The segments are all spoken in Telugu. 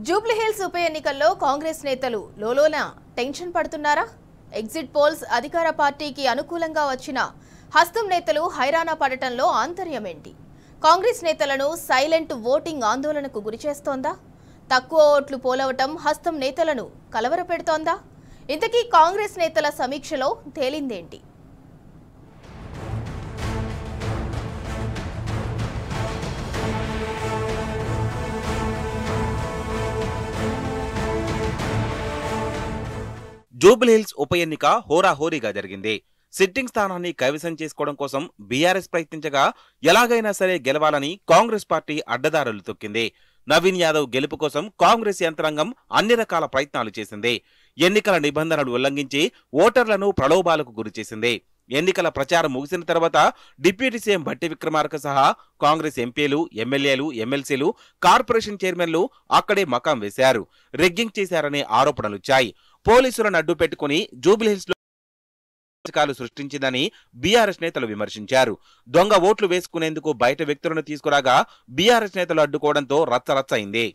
జూబ్లీహిల్స్ ఉప ఎన్నికల్లో కాంగ్రెస్ నేతలు లోలోన టెన్షన్ పడుతున్నారా? ఎగ్జిట్ పోల్స్ అధికార పార్టీకి అనుకూలంగా వచ్చిన హస్తం నేతలు హైరాణ పడటంలో ఆంతర్యం ఏంటి? కాంగ్రెస్ నేతలను సైలెంట్ ఓటింగ్ ఆందోళనకు గురిచేస్తోందా? తక్కువ ఓట్లు పోలవటం హస్తం నేతలను కలవరపెడుతోందా? ఇంతకీ కాంగ్రెస్ నేతల సమీక్షలో తేలిందేంటి? జూబ్లీహిల్స్ ఉప ఎన్నిక హోరాహోరీగా జరిగింది. సిట్టింగ్ స్థానాన్ని కైవసం చేసుకోవడం కోసం బీఆర్ఎస్ ప్రయత్నించగా ఎలాగైనా సరే గెలవాలని కాంగ్రెస్ పార్టీ అడ్డదారులు తొక్కింది. నవీన్ యాదవ్ గెలుపు కోసం కాంగ్రెస్ యంత్రాంగం అన్ని రకాల ప్రయత్నాలు చేసింది. ఎన్నికల నిబంధనలు ఉల్లంఘించి ఓటర్లను ప్రలోభాలకు గురిచేసింది. ఎన్నికల ప్రచారం ముగిసిన తర్వాత డిప్యూటీ సీఎం భట్టి విక్రమార్క సహా కాంగ్రెస్ ఎంపీలు, ఎమ్మెల్యేలు, ఎమ్మెల్సీలు, కార్పొరేషన్ చైర్మన్లు అక్కడే మకాం వేశారు. రెగ్గింగ్ చేశారనే ఆరోపణలుచ్చాయి. పోలీసులను అడ్డు పెట్టుకుని జూబ్లీహిల్స్ లో సృష్టించిందని బీఆర్ఎస్ నేతలు విమర్శించారు. దొంగ ఓట్లు వేసుకునేందుకు బయట వ్యక్తులను తీసుకురాగా బీఆర్ఎస్ నేతలు అడ్డుకోవడంతో రచ్చరచ్చ అయింది.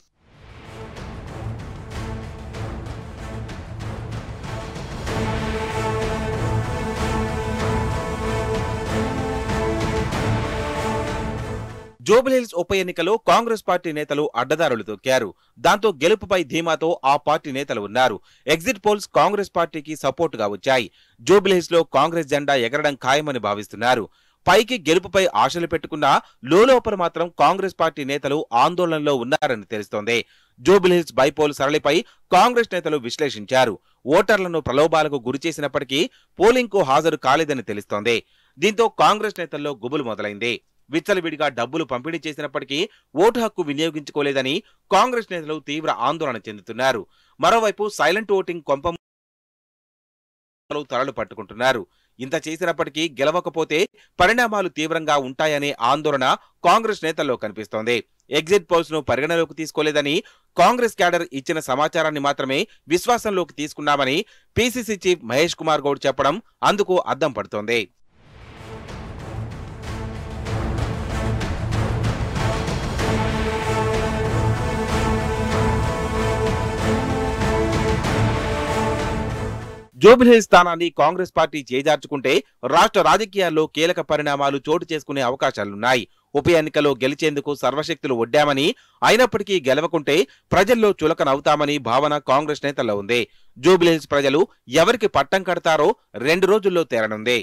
జూబ్లీహిల్స్ ఉప ఎన్నికలో కాంగ్రెస్ పార్టీ నేతలు అడ్డదారులు తొక్కారు. దాంతో గెలుపుపై ధీమాతో ఆ పార్టీ నేతలు ఉన్నారు. ఎగ్జిట్ పోల్స్ కాంగ్రెస్ పార్టీకి సపోర్టుగా వచ్చాయి. జూబ్లీహిల్స్ లో కాంగ్రెస్ జెండా ఎగరడం ఖాయమని భావిస్తున్నారు. పైకి గెలుపుపై ఆశలు పెట్టుకున్నా లోలోపల మాత్రం కాంగ్రెస్ పార్టీ నేతలు ఆందోళనలో ఉన్నారని తెలుస్తోంది. జూబ్లీహిల్స్ బైపోల్ సరళిపై కాంగ్రెస్ నేతలు విశ్లేషించారు. ఓటర్లను ప్రలోభాలకు గురిచేసినప్పటికీ పోలింగ్ కు హాజరు కాలేదని తెలుస్తోంది. దీంతో కాంగ్రెస్ నేతల్లో గుబులు మొదలైంది. విచ్చలవిడిగా డబ్బులు పంపిణీ చేసినప్పటికీ ఓటు హక్కు వినియోగించుకోలేదని కాంగ్రెస్ నేతలు తీవ్ర ఆందోళన చెందుతున్నారు. మరోవైపు సైలెంట్ ఓటింగ్ కొంప తలలు పట్టుకుంటున్నారు. ఇంత చేసినప్పటికీ గెలవకపోతే పరిణామాలు తీవ్రంగా ఉంటాయనే ఆందోళన కాంగ్రెస్ నేతల్లో కనిపిస్తోంది. ఎగ్జిట్ పోల్స్ ను పరిగణలోకి తీసుకోలేదని కాంగ్రెస్ క్యాడర్ ఇచ్చిన సమాచారాన్ని మాత్రమే విశ్వాసంలోకి తీసుకున్నామని పీసీసీ చీఫ్ మహేష్ కుమార్ గౌడ్ చెప్పడం అందుకు అద్దం పడుతోంది. జూబ్లీహిల్స్ స్థానాన్ని కాంగ్రెస్ పార్టీ చేజార్చుకుంటే రాష్ట్ర రాజకీయాల్లో కీలక పరిణామాలు చోటు చేసుకునే అవకాశాలున్నాయి. ఉప ఎన్నికలో గెలిచేందుకు సర్వశక్తులు ఒడ్డామని, అయినప్పటికీ గెలవకుంటే ప్రజల్లో చులకనవుతామని భావన కాంగ్రెస్ నేతల్లో ఉంది. జూబ్లీహిల్స్ ప్రజలు ఎవరికి పట్టం కడతారో 2 రోజుల్లో తేలనుంది.